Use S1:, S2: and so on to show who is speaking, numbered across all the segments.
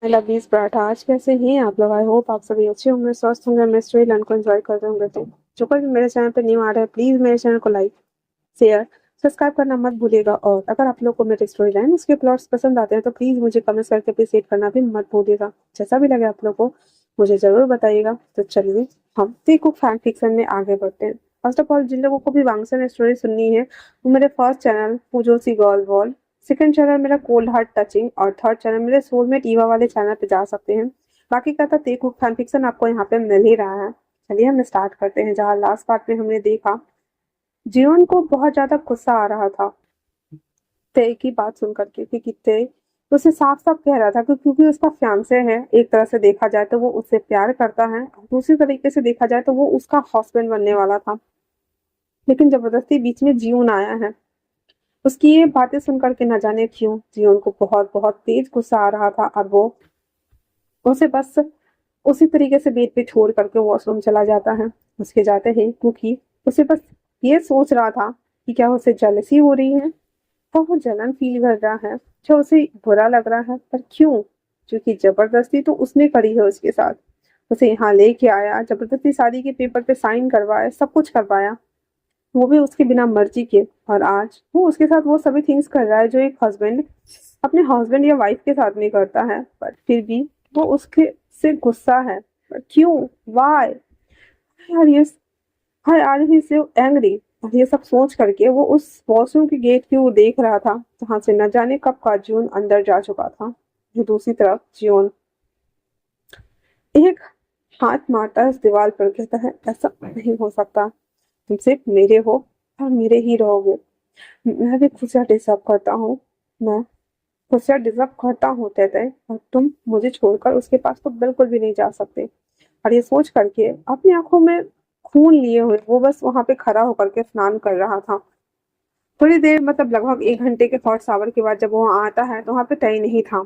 S1: मैं लवलीज पराठा। आज कैसे हैं आप लोग? आई होप आप सभी अच्छे होंगे, स्वस्थ होंगे, मैं स्टोरी लाइन को एंजॉय करते होंगे। तो जो कोई भी मेरे चैनल पर न्यू आ रहा है, प्लीज मेरे चैनल को लाइक, शेयर, सब्सक्राइब करना मत भूलिएगा। और अगर आप लोग को मेरी स्टोरी लाइन उसके प्लॉट्स पसंद आते हैं तो प्लीज मुझे कमेंट्स करके अप्रिशिएट करना भी मत भूलिएगा। जैसा भी लगे आप लोग को मुझे जरूर बताइएगा। तो चलिए हम देखो फैन फिक्शन में आगे बढ़ते हैं। फर्स्ट ऑफ ऑल, जिन लोगों को भी वांगसन स्टोरी सुननी है वो मेरे फर्स्ट चैनल पूजो सी गर्ल वॉल, सेकंड चैनल मेरा कोल्ड हार्ट टचिंग और थर्ड चैनल मेरे सोलमेट ईवा वाले चैनल पे जा सकते हैं। बाकी का था तेकुक फैन फिक्शन आपको यहाँ पे मिल ही रहा है। चलिए हम स्टार्ट करते हैं। जहाँ लास्ट पार्ट में हमने देखा जीवन को बहुत ज्यादा गुस्सा आ रहा था तय की बात सुन करके, क्योंकि तय उसे साफ साफ कह रहा था कि क्योंकि उसका फियांसे है, एक तरह से देखा जाए तो वो उससे प्यार करता है, दूसरी तरीके से देखा जाए तो वो उसका हस्बैंड बनने वाला था। लेकिन जबरदस्ती बीच में जीवन आया है। उसकी ये बातें सुन करके न जाने क्यों जीवन को बहुत बहुत तेज गुस्सा आ रहा था और वो उसे बस उसी तरीके से बेड पे छोड़ करके वॉशरूम चला जाता है। उसके जाते ही क्योंकि उसे बस ये सोच रहा था कि क्या उसे जेलसी हो रही है, क्या वो जलन फील कर रहा है, क्या उसे बुरा लग रहा है, पर क्यों? क्योंकि जबरदस्ती तो उसने करी है उसके साथ। उसे यहाँ लेके आया, जबरदस्ती शादी के पेपर पे साइन करवाया, सब कुछ करवाया, वो भी उसके बिना मर्जी के। और आज वो उसके साथ वो सभी थिंग्स कर रहा है जो एक हस्बैंड अपने हस्बैंड या वाइफ के साथ नहीं करता है, पर फिर भी वो उसके से गुस्सा है। पर क्यों? वाई यार ये हाय आर ही सो एंग्री। और ये सब सोच करके वो उस वॉशरूम के गेट की ओर देख रहा था जहां से न जाने कब का जून अंदर जा चुका था। जो दूसरी तरफ जियोन एक हाथ मारता है इस दीवार पर, कहता है ऐसा नहीं हो सकता, तुम सिर्फ मेरे हो और मेरे ही रहोगे। मैं भी खुशियाँ डिजर्व करता हूँ, मैं खुशियाँ डिजर्व करता हूँ तय, और तुम मुझे छोड़कर उसके पास तो बिल्कुल भी नहीं जा सकते। और ये सोच करके अपनी आंखों में खून लिए हुए वो बस वहां पे खड़ा होकर के स्नान कर रहा था। थोड़ी देर मतलब लगभग 1 घंटे के हॉट शावर के बाद जब वो वहां आता है तो वहां पे तय नहीं था।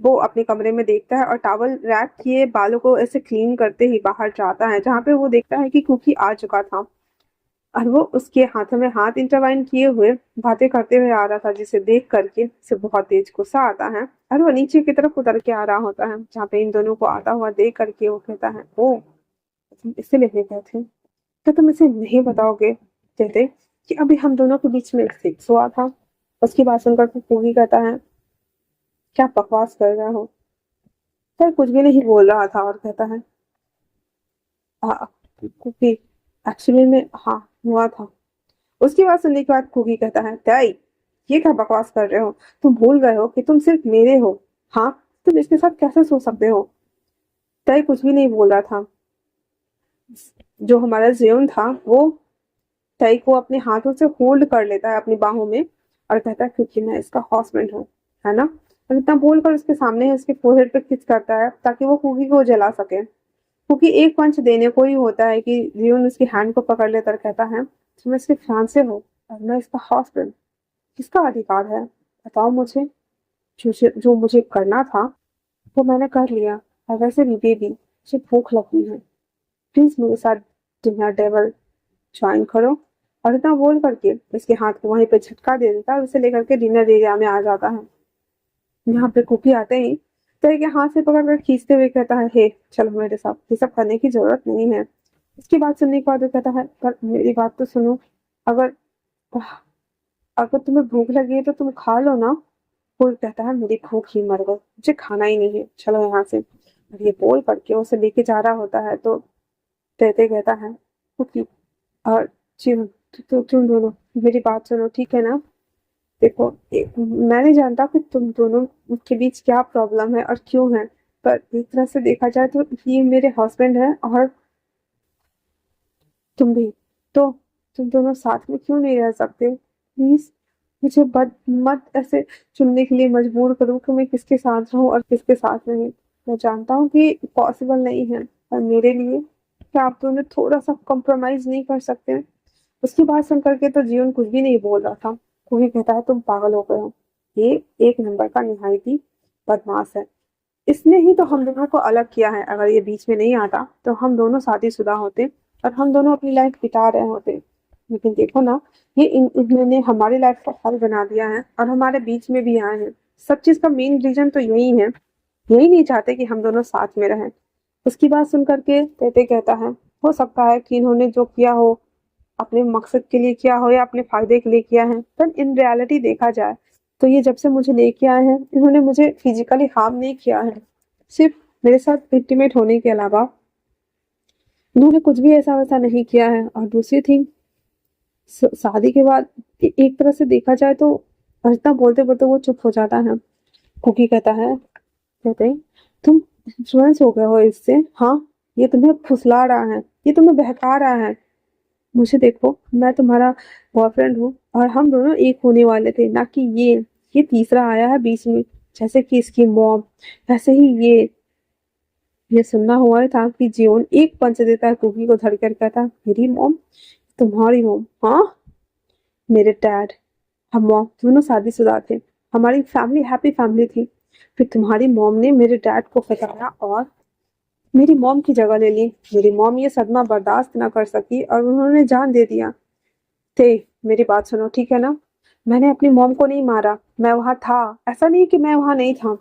S1: वो अपने कमरे में देखता है और टॉवल रैप किए बालों को ऐसे क्लीन करते ही बाहर जाता है, जहाँ पे वो देखता है कि कुकी आ चुका था। और वो उसके हाथों में हाथ इंटरवाइन किए हुए बातें करते हुए आ रहा था, जिसे देख करके उसे बहुत तेज गुस्सा आता है। और वो नीचे की तरफ उतर के आ रहा होता है, जहाँ पे इन दोनों को आता हुआ देख करके वो कहता है ओ तुम इसे लेने गए थे, क्या तुम इसे नहीं बताओगे कहते कि अभी हम दोनों के बीच में एक फिक्स हुआ था। उसकी बात सुनकर वो पूरी कहता है क्या बकवास कर रहे हो? सर कुछ भी नहीं बोल रहा था और कहता है हाँ क्योंकि एक्चुअली में हाँ हुआ था। उसकी बात सुनने के बाद कुकी कहता है तय ये क्या बकवास कर रहे हो? तुम भूल गए हो कि तुम सिर्फ मेरे हो। हाँ, तुम इसके साथ कैसे सो सकते हो? तय कुछ भी नहीं बोल रहा था। जो हमारा जियोन था वो तय को अपने हाथों से होल्ड कर लेता है अपनी बाहों में और कहता है क्योंकि मैं इसका हस्बैंड हूँ, है ना? और इतना बोलकर उसके सामने उसके फोरहेड पे किस करता है ताकि वो कुकी को जला सके। क्योंकि एक पंच देने को ही होता है कि जियोन उसकी हैंड को पकड़ लेकर कहता है तुम इसके फियांसे हो और मैं इसका हस्बैंड, किसका अधिकार है बताओ मुझे? जो मुझे करना था वो मैंने कर लिया। और वैसे भी बेबी मुझे भूख लगी है, प्लीज मेरे साथ डिनर टेबल ज्वाइन करो। और इतना बोल करके उसके हाथ को वहीं पे झटका दे देता है और उसे लेकर के डिनर एरिया में आ जाता है। यहाँ पे कुकी आते ही तो एक हाथ से पकड़ कर खींचते हुए कहता है हे चलो मेरे साथ, ये सब करने की जरूरत नहीं है। इसकी बात सुनने के बाद वो कहता है पर मेरी बात तो सुनो, अगर अगर तुम्हें भूख लगी है तो तुम खा लो ना। वो कहता है मेरी भूख ही मर गई, मुझे खाना ही नहीं है, चलो यहाँ से। और ये बोल करके उसे लेके जा रहा होता है तो कहते कहता है कुकी और तुम दोनों मेरी बात सुनो ठीक है ना? देखो मैं नहीं जानता कि तुम दोनों के बीच क्या प्रॉब्लम है और क्यों है, पर एक तरह से देखा जाए तो ये मेरे हस्बैंड है और तुम भी, तो तुम दोनों साथ में क्यों नहीं रह सकते? प्लीज मुझे मत ऐसे चुनने के लिए मजबूर करो कि मैं किसके साथ रहूं और किसके साथ नहीं। मैं जानता हूँ कि पॉसिबल नहीं है, पर मेरे लिए क्या आप दोनों थोड़ा सा कॉम्प्रोमाइज नहीं कर सकते? उसकी बात सुन करके तो जीवन कुछ भी नहीं बोल रहा था। कोई कहता है तुम पागल हो गए हो, ये एक नंबर का निहायती बदमाश है, इसने ही तो हम दोनों को अलग किया है। अगर ये बीच में नहीं आता तो हम दोनों शादीशुदा होते और हम दोनों अपनी लाइफ बिता रहे होते। लेकिन देखो ना, ये इन्होंने हमारी लाइफ का हल बना दिया है और हमारे बीच में भी आए हैं। सब चीज का मेन रीजन तो यही है यही नहीं चाहते कि हम दोनों साथ में रहें। उसकी बात सुन करके तेते कहता है, हो सकता है कि इन्होंने जो किया हो अपने मकसद के लिए किया हो या अपने फायदे के लिए किया है, पर इन रियलिटी देखा जाए तो ये जब से मुझे लेके आए हैं इन्होंने मुझे फिजिकली हार्म नहीं किया है। सिर्फ मेरे साथ इंटीमेट होने के अलावा इन्होंने कुछ भी ऐसा वैसा नहीं किया है। और दूसरी थिंग, शादी के बाद एक तरह से देखा जाए तो अर्चना बोलते बोलते वो चुप हो जाता है। कुकी कहता है, कहते हैं, तुम इन्फ्लुएंस हो गए हो इससे। हाँ, ये तुम्हें फुसला रहा है, ये तुम्हें बहका रहा है। मुझे देखो, मैं तुम्हारा बॉयफ्रेंड हूँ और हम दोनों एक होने वाले थे, ना कि ये तीसरा आया है बीच में, जैसे कि इसकी मॉम। ऐसे ही ये सुनना हुआ था कि जियोन एक पंच देता है कुकी को, धड़कर कहता, मेरी मॉम? तुम्हारी मॉम? हाँ, मेरे डैड, हम मॉम दोनों शादीशुदा थे, हमारी फैमिली हैप्पी फैमिली थी। फिर तुम्हारी मॉम ने मेरे डैड को फंसाया और मेरी मॉम की जगह ले ली। मेरी मॉम ये सदमा बर्दाश्त ना कर सकी और उन्होंने जान दे दिया। ते, मेरी बात सुनो, ठीक है ना? मैंने अपनी मॉम को नहीं मारा, मैं वहां था। ऐसा नहीं कि मैं वहां नहीं था,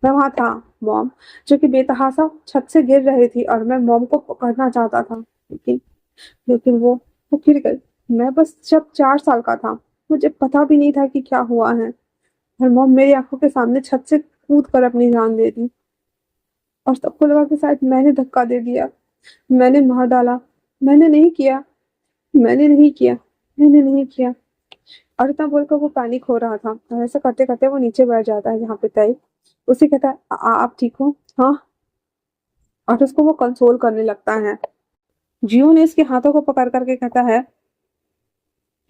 S1: मैं वहां था। मॉम जो कि बेतहासा छत से गिर रही थी और मैं मॉम को पकड़ना चाहता था, लेकिन वो गिर गई। मैं बस जब 4 साल का था, मुझे पता भी नहीं था कि क्या हुआ है, और मॉम मेरी आंखों के सामने छत से कूद कर अपनी जान दे दी। और सबको लगा कि शायद मैंने धक्का दे दिया, मैंने मार डाला। मैंने नहीं किया, मैंने नहीं किया, मैंने नहीं किया। और इतना बोलकर वो पैनिक हो रहा था और ऐसा करते करते वो नीचे बैठ जाता है जहाँ पे तय। उसे कहता है, आप ठीक हो? हाँ। और उसको वो कंसोल करने लगता है। जियो ने इसके हाथों को पकड़ करके कहता है,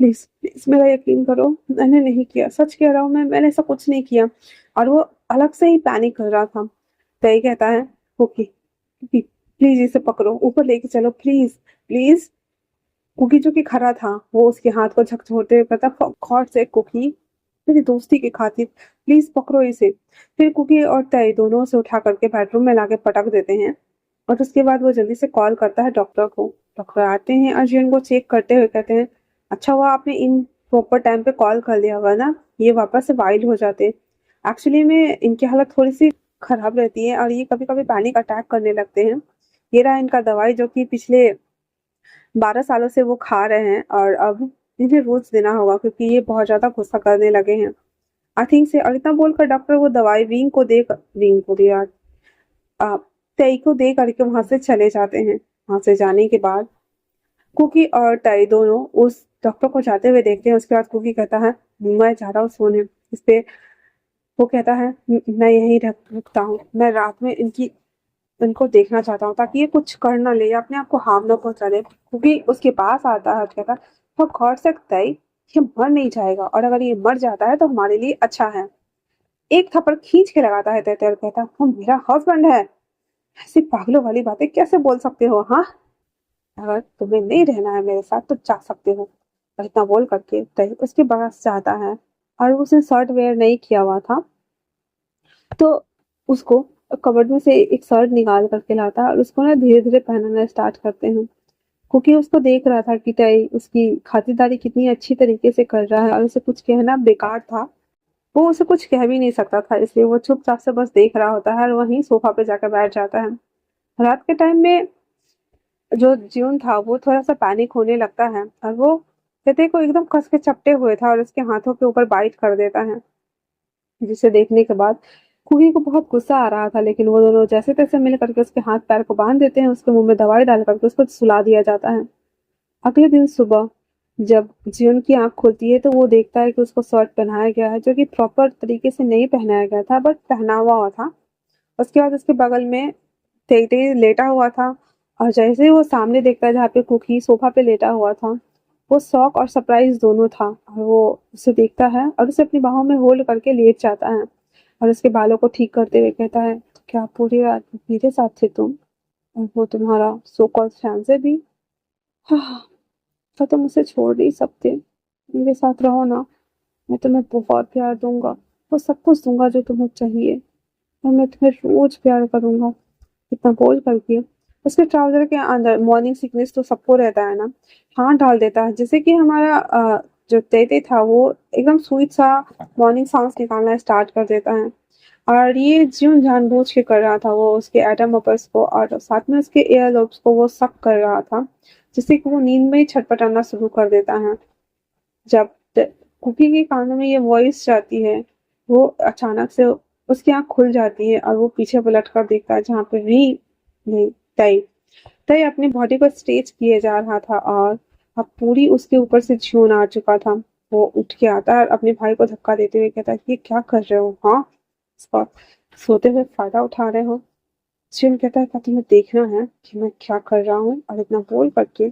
S1: प्लीज प्लीज मेरा यकीन करो, मैंने नहीं किया, सच कह रहा हूँ मैं, मैंने ऐसा कुछ नहीं किया। और वो अलग से ही पैनिक कर रहा था। तय कहता है, ओके, प्लीज इसे पकड़ो, ऊपर लेके चलो, प्लीज प्लीज। कुकी जो कि खड़ा था वो उसके हाथ को झकझोरते हुए कहता, फॉर गॉड से कुकी, मेरी दोस्ती की खातिर प्लीज पकड़ो इसे। फिर कुकी और तय दोनों से उठा करके बेडरूम में लाके पटक देते हैं। और उसके बाद वो जल्दी से कॉल करता है डॉक्टर को। डॉक्टर आते हैं और जिन को चेक करते हुए कहते हैं, अच्छा हुआ आपने इन प्रॉपर टाइम पे कॉल कर लिया, वरना ये वापस से वाइल्ड हो जाते। एक्चुअली में इनकी हालत थोड़ी सी खराब रहती है और ये कभी कभी पैनिक अटैक करने लगते हैं। ये रहा इनका दवाई जो कि पिछले 12 सालों से वो खा रहे हैं और अब इन्हें रोज देना होगा क्योंकि ये बहुत ज्यादा गुस्सा करने लगे हैं, आई थिंक से। और इतना बोलकर डॉक्टर वो दवाई विंग को दिया, तई को दे करके वहां से चले जाते हैं। वहां से जाने के बाद कुकी और टाई दोनों उस डॉक्टर को जाते हुए देखते हैं। उसके बाद कुकी कहता है, मैं जा रहा हूँ सोने। इस पे वो कहता है, मैं यहीं रुकता हूँ, मैं रात में इनको देखना चाहता हूँ ताकि ये कुछ कर ना ले या अपने आप को हार्म ना पहुंचा ले। क्योंकि उसके पास आता है और कहता है, तो गौर से तय, ये मर नहीं जाएगा और अगर ये मर जाता है तो हमारे लिए अच्छा है। एक थप्पड़ खींच के लगाता है तय और कहता, वो मेरा हस्बैंड है, ऐसी पागलों वाली बातें कैसे बोल सकते हो? हाँ, अगर तुम्हें नहीं रहना है मेरे साथ तो जा सकते हो। और इतना बोल करके तय उसके पास जाता है और उसने शर्ट वेयर नहीं किया हुआ था, तो उसको कबर्ड में से एक शर्ट निकाल करके लाता है और उसको ना धीरे धीरे पहनाना स्टार्ट करते हैं। क्योंकि उसको देख रहा था कि तय उसकी खातिरदारी कितनी अच्छी तरीके से कर रहा है और उसे कुछ कहना बेकार था। वो उसे कुछ कह भी नहीं सकता था, इसलिए वो चुपचाप से बस देख रहा होता है और वहीं सोफा पे जाकर बैठ जाता है। रात के टाइम में जो ज्यून था वो थोड़ा सा पैनिक होने लगता है और वो तेते को एकदम कस के चपटे हुए था और उसके हाथों के ऊपर बाइट कर देता है, जिसे देखने के बाद कुकी को बहुत गुस्सा आ रहा था। लेकिन वो दोनों जैसे तैसे मिल करके उसके हाथ पैर को बांध देते हैं, उसके मुंह में दवाई डाल करके उसको सुला दिया जाता है। अगले दिन सुबह जब जियोन की आंख खुलती है तो वो देखता है कि उसको शर्ट पहनाया गया है जो कि प्रॉपर तरीके से नहीं पहनाया गया था, बट पहना हुआ था। उसके बाद उसके बगल में तेई लेटा हुआ था और जैसे ही वो सामने देखता है जहाँ पे कुकी सोफा पे लेटा हुआ था, वो शॉक और सरप्राइज दोनों था। और वो उसे देखता है और उसे अपनी बाहों में होल्ड करके लेट जाता है और उसके बालों को ठीक करते हुए कहता है, तो क्या पूरी रात मेरे साथ थे तुम, और वो तुम्हारा सो कॉल्ड फियांसे भी? हाँ, तो तुम उसे छोड़ नहीं सकते, मेरे साथ रहो ना, मैं तुम्हें बहुत प्यार दूंगा, वो सब कुछ दूंगा जो तुम्हें चाहिए, और मैं तुम्हें रोज प्यार करूंगा। इतना बोल करके उसके ट्राउजर के अंदर मॉर्निंग सिकनेस तो सबको रहता है ना, हाथ डाल देता है जिससे कि हमारा जो तेते था वो एकदम स्वीट सा मॉर्निंग साउंड्स निकालना स्टार्ट कर देता है। और ये ज्यून जानबूझ के कर रहा था, वो उसके एटम बबल्स को और साथ में उसके एयर लोब्स को वो सक कर रहा था, जिससे कि वो नींद में ही छटपटाना शुरू कर देता है। जब कुकी के कानों में ये वॉइस जाती है, वो अचानक से उसकी आंख खुल जाती है और वो पीछे पलट कर देखता है जहाँ पे री नहीं तय तय अपनी बॉडी को स्ट्रेच किए जा रहा था और अब पूरी उसके ऊपर से ज्यून आ चुका था। वो उठ के आता है और अपने भाई को धक्का देते हुए कहता है, ये क्या कर रहे हो? हाँ, इसका सोते हुए फायदा उठा रहे हो? ज्यून कहता है, क्या तुम्हें देखना है कि मैं क्या कर रहा हूँ? और इतना बोल करके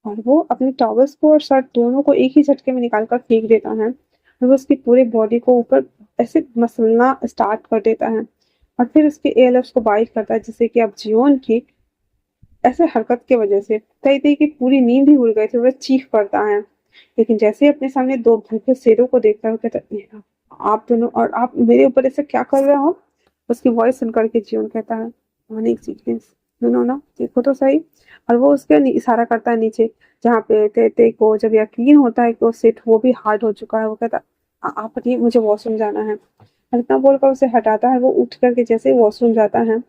S1: और वो अपने टॉवल्स को और शर्ट दोनों को एक ही झटके में निकाल कर फेंक देता है और वो उसकी पूरी बॉडी को ऊपर ऐसे मसलना स्टार्ट कर देता है और फिर उसके एयरलिप्स को बाइट करता है, जिससे कि अब जियोन की ऐसे हरकत की वजह से तई तई की पूरी नींद ही उड़ गई थी। वह चीख पड़ता है, लेकिन जैसे ही अपने सामने दो भूखे शेरों को देखता है वो कहता है, "ये आप दोनों और आप मेरे ऊपर ऐसे क्या कर रहे हो?" उसकी वॉइस सुनकर के जीवन कहता है, "एक सेकेंड, सुनो ना, देखो तो सही।" और वो उसके इशारा करता है नीचे, जहाँ पे ते ते को जब यकीन होता है कि वो सेट वो भी हार्ड हो चुका है, वो कहता आप हटिए, मुझे वॉशरूम जाना है।" और इतना बोलकर उसे हटाता है। वो उठ करके जैसे ही वॉशरूम जाता है,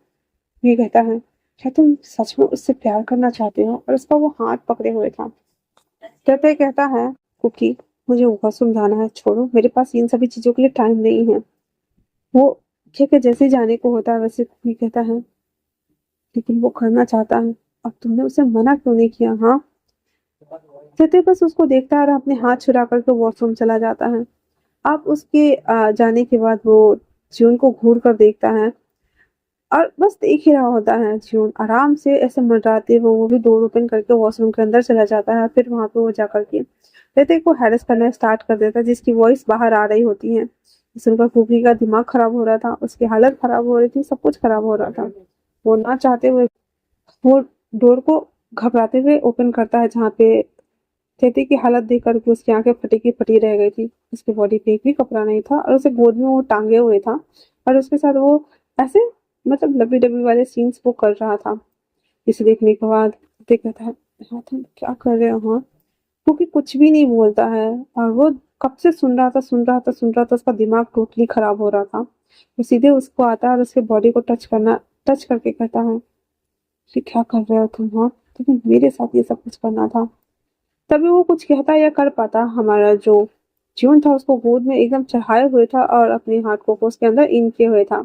S1: ये कहता है, क्या तुम सच में उससे प्यार करना चाहते हो? और उसका वो हाथ पकड़े हुए था। कहते कहता है, कुकी, मुझे वॉशरूम जाना है, छोड़ो, मेरे पास इन सभी चीजों के लिए टाइम नहीं है। वो ठीक है, जैसे ही जाने को होता है वैसे कुकी कहता है, लेकिन वो करना चाहता है, अब तुमने उसे मना क्यों नहीं किया? हाँ, कहते बस उसको देखता है और अपने हाथ छुड़ा करके वॉशरूम चला जाता है। अब उसके जाने के बाद वो जून को घूर कर देखता है और बस देख ही रहा होता है। ज्यून आराम से ऐसे मंडराते हुए वो भी डोर ओपन करके वॉशरूम के अंदर चला जाता है। फिर वहां पे वो जाकर के रितिक को हैरेस करना स्टार्ट कर देता है, जिसकी वॉइस बाहर आ रही होती है। सुनकर कुकी का दिमाग खराब हो रहा था, उसकी हालत खराब हो रही थी, सब कुछ खराब हो रहा था। वो ना चाहते हुए वो डोर को घबराते हुए ओपन करता है, जहाँ पे खेती की हालत देख करके उसकी आंखें फटी की फटी रह गई थी। उसकी बॉडी पे एक भी कपड़ा नहीं था और उसे गोद में वो टांगे हुए था और उसके साथ वो ऐसे मतलब लबी डबी वाले सीन्स वो कर रहा था। इसे देखने के बाद रितिक कहता है, हाँ तुम क्या कर रहे हो? हाँ, क्योंकि कुछ भी नहीं बोलता है और वो कब से सुन रहा था, उसका दिमाग टोटली खराब हो रहा था। वो सीधे उसको आता है और उसके बॉडी को टच करके कहता है, ये क्या कर रहे हो तुम? हाँ, तुम्हें मेरे साथ ये सब कुछ करना था। तभी वो कुछ कहता या कर पाता। हमारा जो जीवन था उसको गोद में एकदम चढ़ाए हुए था और अपने हाथ को उसके अंदर इन किए हुए था।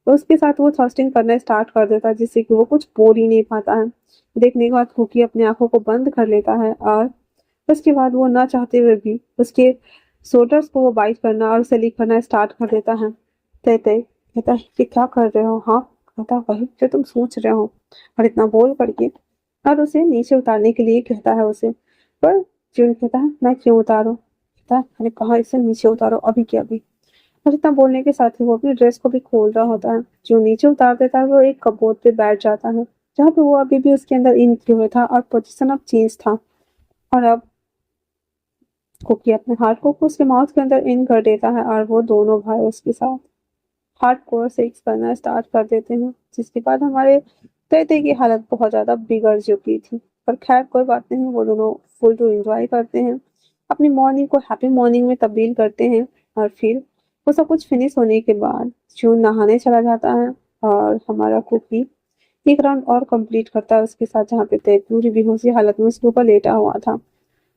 S1: तो उसके साथ वो थ्रस्टिंग करना स्टार्ट कर देता है, जिससे कि वो कुछ बोल ही नहीं पाता है। देखने के बाद खुकी अपनी आंखों को बंद कर लेता है और उसके बाद वो ना चाहते हुए भी उसके शोल्डर्स को वो बाइट करना और उसे लीक करना स्टार्ट कर देता है। तय तय कहता है कि क्या कर रहे हो? हाँ, कहता वही जो तुम सोच रहे हो। और इतना बोल करके और उसे नीचे उतारने के लिए कहता है उसे। पर जून कहता है, मैं क्यों उतारूं? कहता है, मैंने कहा इसे नीचे उतारो अभी के अभी। और इतना बोलने के साथ ही वो अपनी ड्रेस को भी खोल रहा होता है। जो नीचे उतार देता है वो एक कबोर्ड पे बैठ जाता है, जहाँ पे वो अभी भी उसके अंदर इन किए हुए था और पोजीशन अब चेंज था। और अब कुकी अपने हाथ को उसके माउथ के अंदर इन कर देता है और वो दोनों भाई उसके साथ हार्डकोर सेक्स करना स्टार्ट कर देते हैं, जिसके बाद हमारे तैते की हालत बहुत ज़्यादा बिगड़ चुकी थी। पर खैर कोई बात नहीं, वो दोनों फुल टू एंजॉय करते हैं, अपनी मॉर्निंग को हैप्पी मॉर्निंग में तब्दील करते हैं। और फिर वो सब कुछ फिनिश होने के बाद जून नहाने चला जाता है और हमारा कुकी एक राउंड और कंप्लीट करता है उसके साथ, जहाँ पे तय पूरी बेहोशी हालत में उसके ऊपर लेटा हुआ था।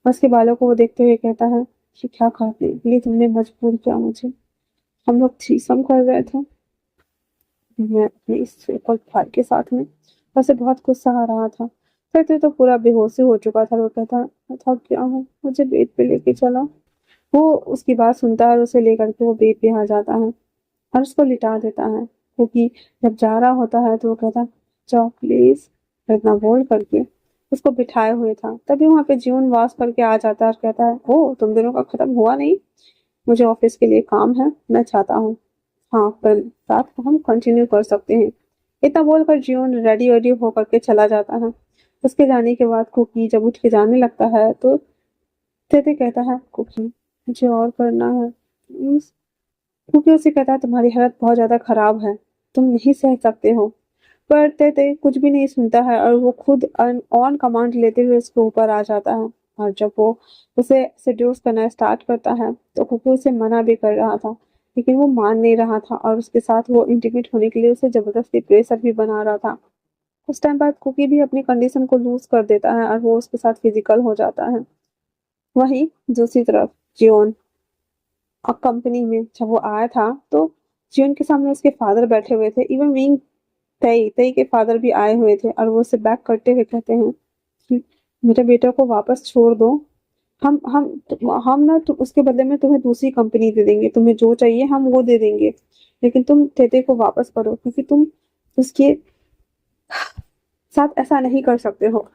S1: उसके बालों को वो देखते हुए कहता है कि क्या करने के लिए तुमने मजबूर किया मुझे? हम लोग थ्रीसम कर रहे थे, मैं अपने इस सुपर भाई के साथ में वैसे बहुत कुछ सहा रहा था। कहते तो पूरा बेहोश ही हो चुका था। वो कहता, मैं थक गया हूँ, मुझे बेड पे लेके चलो। वो उसकी बात सुनता है और उसे लेकर के वो बेड पे आ जाता है और उसको लिटा देता है, क्योंकि जब जा रहा होता है तो वो कहता, जाओ प्लीज, इतना बोल करके उसको बिठाए हुए था। तभी वहां पे जीवन वास करके आ जाता है और कहता है, ओ तुम दोनों का खत्म हुआ नहीं? मुझे ऑफिस के लिए काम है, मैं चाहता हूँ, हाँ, पर रात को हम कंटिन्यू कर सकते हैं। इतना बोलकर जियोन रेडी वेडी होकर के चला जाता है। उसके जाने के बाद कुकी जब उठ के जाने लगता है तो तेते कहता है, कुकी मुझे और करना है प्लीज। कुकी उसे कहता है, तुम्हारी हालत बहुत ज्यादा खराब है, तुम नहीं सह सकते हो। पर तेते कुछ भी नहीं सुनता है और वो खुद ऑन कमांड लेते हुए उसके ऊपर आ जाता है। और जब वो उसे सेड्यूस करना स्टार्ट करता है तो कुकी उसे मना भी कर रहा था, लेकिन वो मान नहीं रहा था और उसके साथ वो इंटीमेट होने के लिए उसे जबरदस्ती प्रेशर भी बना रहा था। कुछ टाइम बाद कुकी भी अपनी कंडीशन को लूज कर देता है और वो उसके साथ फिजिकल हो जाता है। वहीं दूसरी तरफ जियोन और कंपनी में जब वो आया था तो जियोन के सामने उसके फादर बैठे हुए थे। इवन मीन तई तई के फादर भी आए हुए थे और वो उसे बैक करते हुए कहते हैं कि मेरे बेटे को वापस छोड़ दो। हम ना उसके बदले में तुम्हें दूसरी कंपनी दे देंगे, तुम्हें जो चाहिए हम वो दे देंगे, लेकिन तुम तेते को वापस करो क्योंकि तुम उसके साथ ऐसा नहीं कर सकते हो।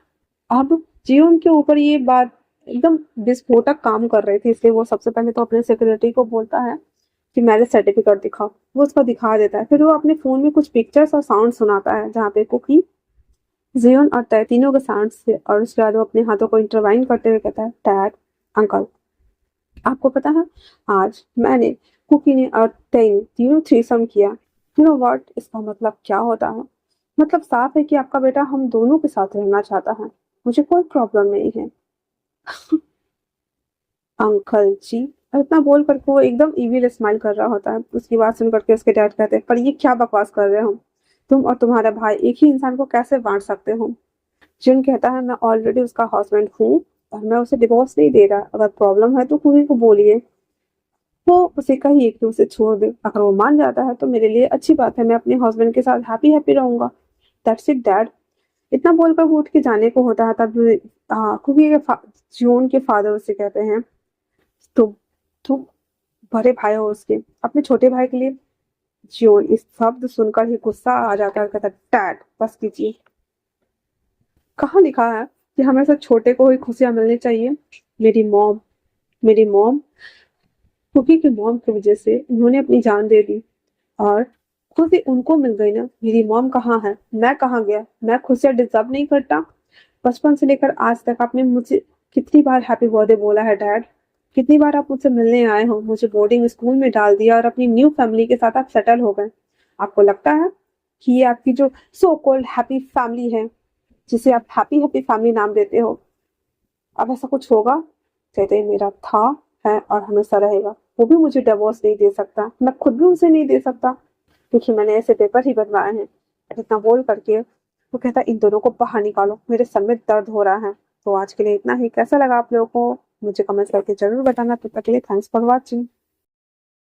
S1: अब जियोन के ऊपर ये बात एकदम विस्फोटक काम कर रहे थे, इसलिए वो सबसे पहले तो अपने सेक्रेटरी को बोलता है कि मैरिज सर्टिफिकेट दिखाओ। वो उसको दिखा देता है, फिर वो अपने फोन में कुछ पिक्चर्स और साउंड सुनाता है जहाँ पे कुकी जियोन और तय तीनों के साउंड से, और उसके बाद वो अपने हाथों को इंटरवाइन करते हुए कहता है डैड, अंकल, आपको पता है आज मैंने, कुकी ने और तय ने तीनों थ्रीसम किया। यू नो व्हाट, इसका मतलब क्या होता है? मतलब साफ है कि आपका बेटा हम दोनों के साथ रहना चाहता है, मुझे कोई प्रॉब्लम नहीं है। अंकल जी, और इतना बोल करके वो एकदम इविल स्माइल कर रहा होता है। उसकी बात सुन करके उसके डैड कहते हैं पर ये क्या बकवास कर रहे हो, तुम और तुम्हारा भाई एक ही इंसान को कैसे बांट सकते हो? जिन कहता है मैं ऑलरेडी उसका हस्बैंड हूँ और मैं उसे डिवोर्स नहीं दे रहा, अगर प्रॉब्लम है तो कुकी को बोलिए, वो उसे कहिए कि उसे छोड़ दे। अगर वो मान जाता है तो मेरे लिए अच्छी बात है, मैं अपने हस्बैंड के साथ हैप्पी हैप्पी रहूंगा। That's it dad. इतना बोलकर वो उठ के जाने को होता है तब कुकी के जियोन के फादर उसे कहते हैं तुम तुम बड़े भाई हो उसके, अपने छोटे भाई के लिए। जियोन इस शब्द सुनकर ही गुस्सा आ जाता है और कहता है डैड बस कीजिए, कहाँ लिखा है कि हमें सिर्फ छोटे को ही खुशियां मिलनी चाहिए? मेरी मॉम कुकी की मॉम की वजह से उन्होंने अपनी जान दे दी और खुशी उनको मिल गई ना। मेरी मॉम कहाँ है, मैं कहाँ गया? मैं खुशियां डिजर्व नहीं करता? बचपन से लेकर आज तक आपने मुझे कितनी बार हैप्पी बर्थडे बोला है डैड? कितनी बार आप मुझसे मिलने आए हो, मुझे बोर्डिंग स्कूल में डाल दिया और अपनी न्यू फैमिली के साथ आप सेटल हो गए। आपको लगता है कि ये आपकी जो सो कॉल्ड हैप्पी फैमिली है, जिसे आप हैप्पी हैप्पी फैमिली नाम देते हो, अब ऐसा कुछ होगा? कहते हैं मेरा था, है और हमेशा रहेगा। वो भी मुझे डिवोर्स नहीं दे सकता, मैं खुद भी उसे नहीं दे सकता क्योंकि मैंने ऐसे पेपर ही बनवाए हैं। इतना बोल करके वो कहता इन दोनों को बाहर निकालो, मेरे सर में दर्द हो रहा है। तो आज के लिए इतना ही। कैसा लगा आप लोगों को मुझे कमेंट करके जरूर बताना। तब तक के लिए थैंक्स फॉर वॉचिंग।